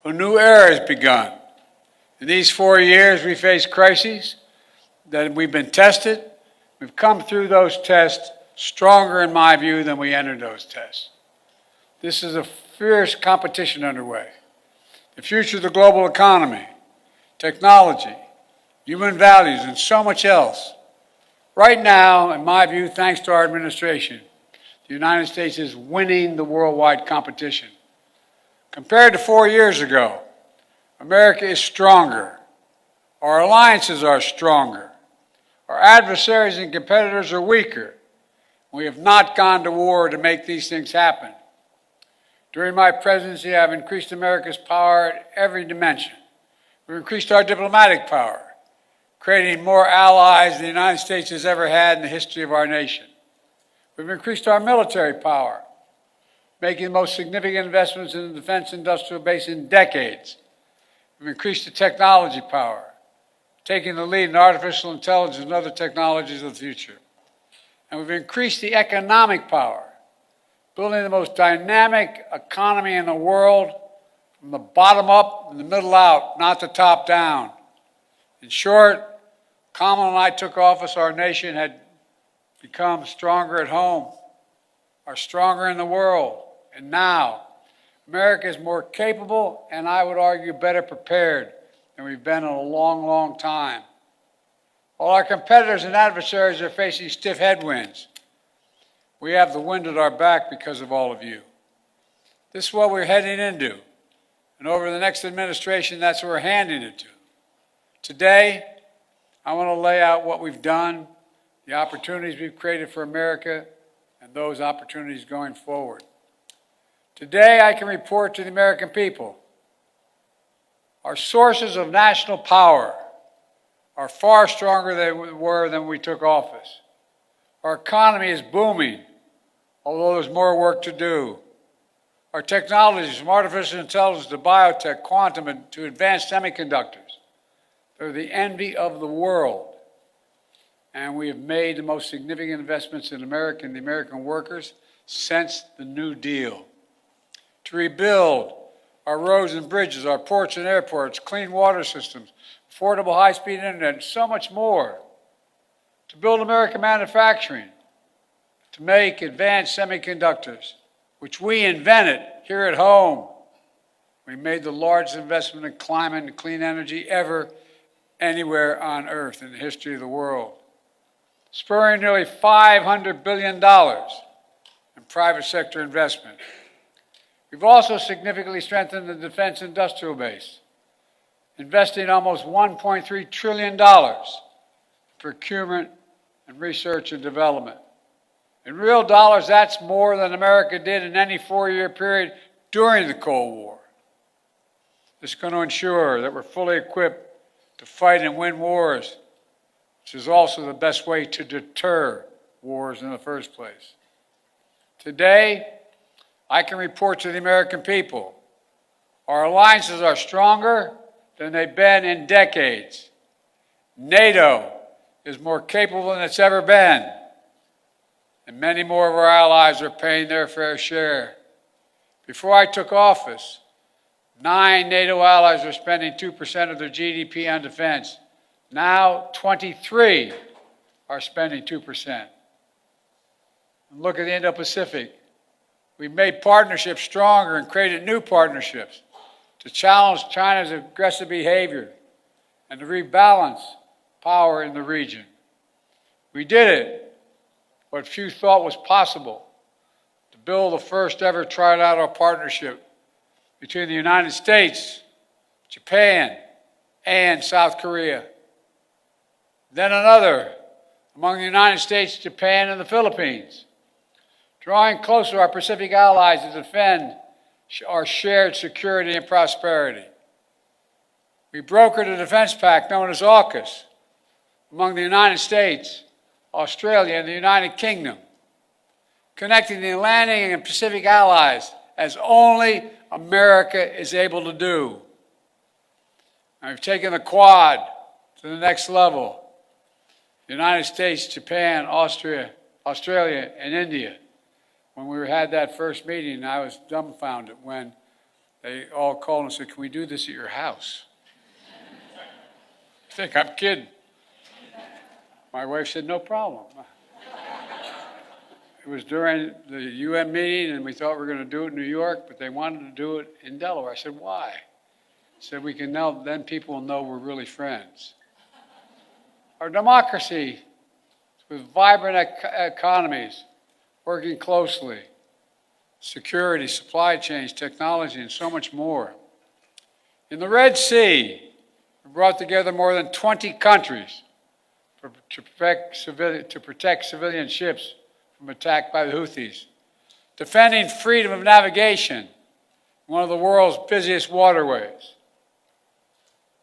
A new era has begun. In these 4 years, we faced crises that we've been tested. We've come through those tests stronger, in my view, than we entered those tests. This is a fierce competition underway. The future of the global economy, technology, human values, and so much else. Right now, in my view, thanks to our administration, the United States is winning the worldwide competition. Compared to 4 years ago, America is stronger. Our alliances are stronger. Our adversaries and competitors are weaker. We have not gone to war to make these things happen. During my presidency, I've increased America's power at every dimension. We've increased our diplomatic power, creating more allies than the United States has ever had in the history of our nation. We've increased our military power, making the most significant investments in the defense industrial base in decades. We've increased the technology power, taking the lead in artificial intelligence and other technologies of the future. And we've increased the economic power, building the most dynamic economy in the world from the bottom up and the middle out, not the top down. In short, Kamala and I took office, our nation had become stronger at home, are stronger in the world. And now, America is more capable and, I would argue, better prepared than we've been in a long, long time. While our competitors and adversaries are facing stiff headwinds, we have the wind at our back because of all of you. This is what we're heading into. And over the next administration, that's what we're handing it to. Today, I want to lay out what we've done, the opportunities we've created for America, and those opportunities going forward. Today, I can report to the American people our sources of national power are far stronger than they were when we took office. Our economy is booming, although there's more work to do. Our technologies, from artificial intelligence to biotech, quantum, and to advanced semiconductors, they're the envy of the world. And we have made the most significant investments in America and the American workers since the New Deal. To rebuild our roads and bridges, our ports and airports, clean water systems, affordable high-speed internet, and so much more. To build American manufacturing, to make advanced semiconductors, which we invented here at home. We made the largest investment in climate and clean energy ever anywhere on earth in the history of the world, spurring nearly $500 billion in private sector investment. We've also significantly strengthened the defense industrial base, investing almost $1.3 trillion in procurement and research and development. In real dollars, that's more than America did in any 4-year period during the Cold War. This is going to ensure that we're fully equipped to fight and win wars, which is also the best way to deter wars in the first place. Today, I can report to the American people our alliances are stronger than they've been in decades. NATO is more capable than it's ever been, and many more of our allies are paying their fair share. Before I took office, 9 NATO allies were spending 2% of their GDP on defense. Now, 23 are spending 2%. And look at the Indo-Pacific. We've made partnerships stronger and created new partnerships to challenge China's aggressive behavior and to rebalance power in the region. We did it, what few thought was possible, to build the first ever trilateral partnership between the United States, Japan, and South Korea. Then another among the United States, Japan, and the Philippines, drawing closer our Pacific allies to defend our shared security and prosperity. We brokered a defense pact known as AUKUS among the United States, Australia, and the United Kingdom, connecting the Atlantic and Pacific allies as only America is able to do. And we've taken the Quad to the next level. The United States, Japan, Australia, and India. When we had that first meeting, I was dumbfounded when they all called and said, "Can we do this at your house?" I think I'm kidding. My wife said, "No problem." It was during the UN meeting, and we thought we were going to do it in New York, but they wanted to do it in Delaware. I said, "Why?" He said, "We can know, then people will know we're really friends." Our democracy, with vibrant economies, working closely, security, supply chains, technology, and so much more. In the Red Sea, we brought together more than 20 countries to protect civilian ships from attack by the Houthis, defending freedom of navigation in one of the world's busiest waterways.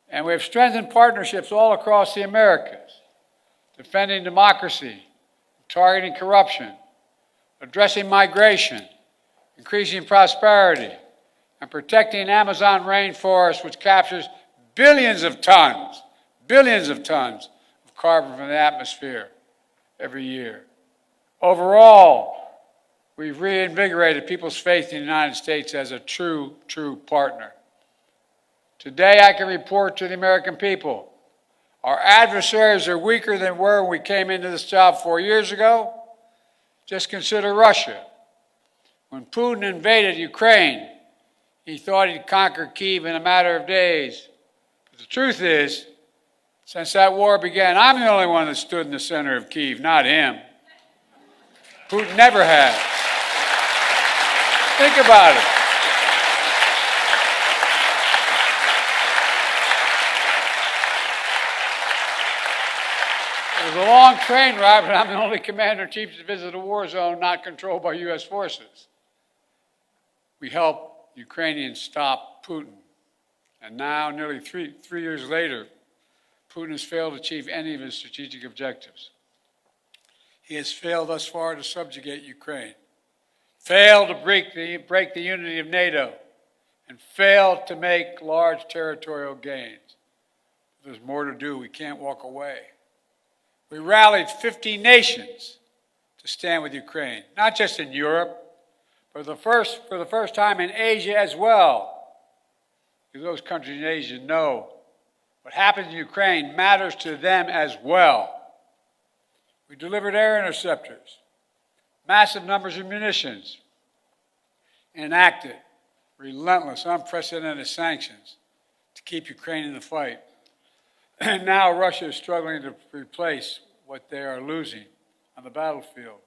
And we have strengthened partnerships all across the Americas, defending democracy, targeting corruption, addressing migration, increasing prosperity, and protecting Amazon rainforest, which captures billions of tons of carbon from the atmosphere every year. Overall, we've reinvigorated people's faith in the United States as a true partner. Today, I can report to the American people, our adversaries are weaker than were when we came into this job 4 years ago. Just consider Russia. When Putin invaded Ukraine, he thought he'd conquer Kyiv in a matter of days. But the truth is, since that war began, I'm the only one that stood in the center of Kyiv, not him. Putin never has. Think about it. It was a long train ride, but I'm the only commander-in-chief to visit a war zone not controlled by U.S. forces. We helped Ukrainians stop Putin. And now, nearly three years later, Putin has failed to achieve any of his strategic objectives. He has failed thus far to subjugate Ukraine, failed to break the unity of NATO, and failed to make large territorial gains. There's more to do. We can't walk away. We rallied 50 nations to stand with Ukraine, not just in Europe, but for the first time in Asia as well. Because those countries in Asia know what happens in Ukraine matters to them as well. We delivered air interceptors, massive numbers of munitions, and enacted relentless, unprecedented sanctions to keep Ukraine in the fight. And now Russia is struggling to replace what they are losing on the battlefield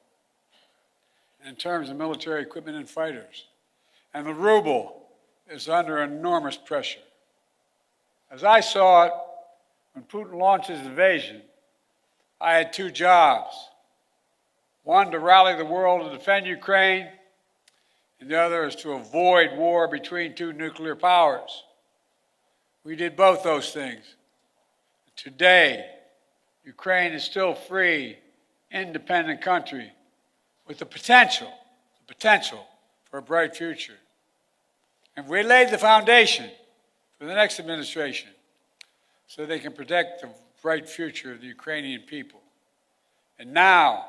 in terms of military equipment and fighters. And the ruble is under enormous pressure. As I saw it, when Putin launched his invasion, I had two jobs. One, to rally the world to defend Ukraine, and the other is to avoid war between two nuclear powers. We did both those things. Today, Ukraine is still free, independent country with the potential for a bright future. And we laid the foundation for the next administration so they can protect the bright future of the Ukrainian people. And now,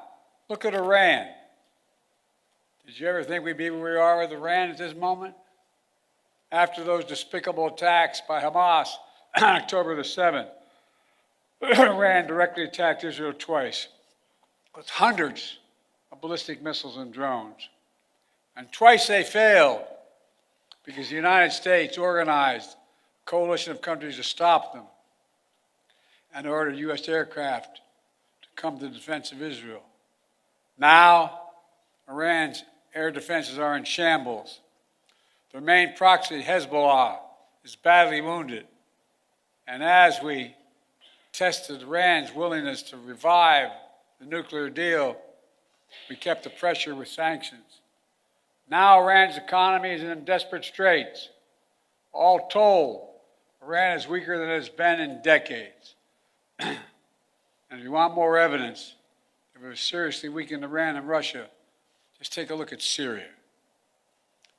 look at Iran. Did you ever think we'd be where we are with Iran at this moment? After those despicable attacks by Hamas on October the 7th, Iran directly attacked Israel twice with hundreds of ballistic missiles and drones. And twice they failed because the United States organized a coalition of countries to stop them and ordered U.S. aircraft to come to the defense of Israel. Now, Iran's air defenses are in shambles. Their main proxy, Hezbollah, is badly wounded. And as we tested Iran's willingness to revive the nuclear deal, we kept the pressure with sanctions. Now Iran's economy is in desperate straits. All told, Iran is weaker than it's been in decades. And if you want more evidence that we've seriously weakened Iran and Russia, just take a look at Syria.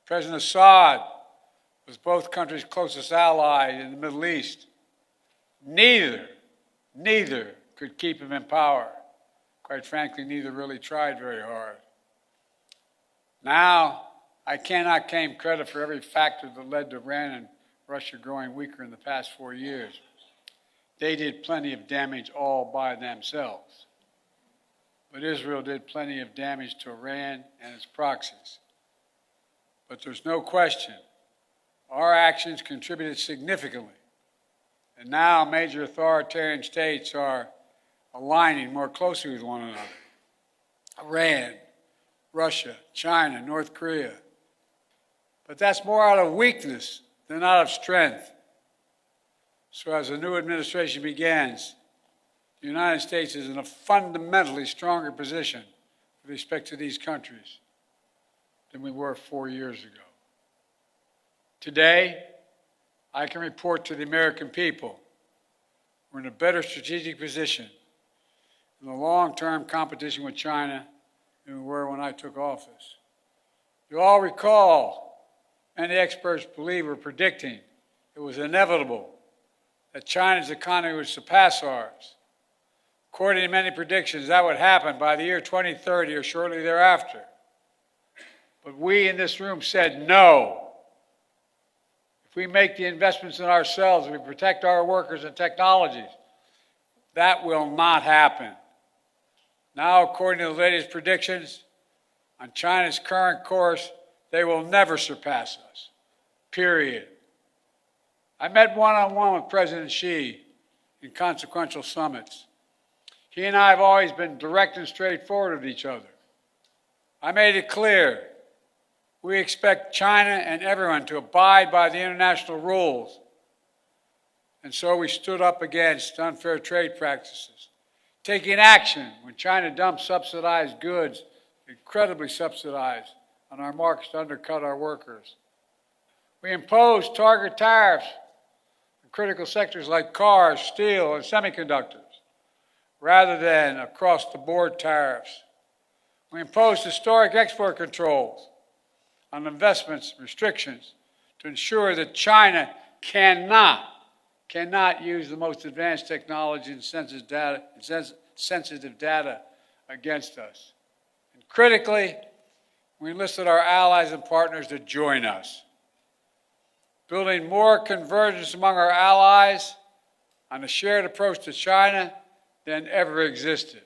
President Assad was both countries' closest ally in the Middle East. Neither could keep him in power. Quite frankly, neither really tried very hard. Now, I cannot claim credit for every factor that led to Iran and Russia growing weaker in the past 4 years. They did plenty of damage all by themselves. But Israel did plenty of damage to Iran and its proxies. But there's no question, our actions contributed significantly. And now major authoritarian states are aligning more closely with one another. Iran, Russia, China, North Korea. But that's more out of weakness than out of strength. So as the new administration begins, the United States is in a fundamentally stronger position with respect to these countries than we were 4 years ago. Today, I can report to the American people we're in a better strategic position in the long-term competition with China than we were when I took office. You all recall, many experts believe or predicting it was inevitable that China's economy would surpass ours. According to many predictions, that would happen by the year 2030 or shortly thereafter. But we in this room said no. If we make the investments in ourselves, if we protect our workers and technologies, that will not happen. Now, according to the latest predictions, on China's current course, they will never surpass us, period. I met one-on-one with President Xi in consequential summits. He and I have always been direct and straightforward with each other. I made it clear we expect China and everyone to abide by the international rules. And so we stood up against unfair trade practices, taking action when China dumped subsidized goods, incredibly subsidized, on our markets to undercut our workers. We imposed target tariffs in critical sectors like cars, steel, and semiconductors, rather than across-the-board tariffs. We imposed historic export controls on investments, restrictions, to ensure that China cannot use the most advanced technology and sensitive data against us. And critically, we enlisted our allies and partners to join us, building more convergence among our allies on a shared approach to China than ever existed,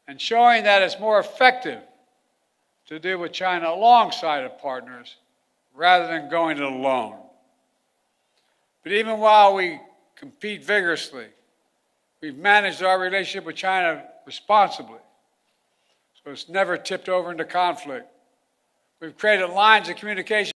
and showing that it's more effective to deal with China alongside of partners rather than going it alone. But even while we compete vigorously, we've managed our relationship with China responsibly, so it's never tipped over into conflict. We've created lines of communication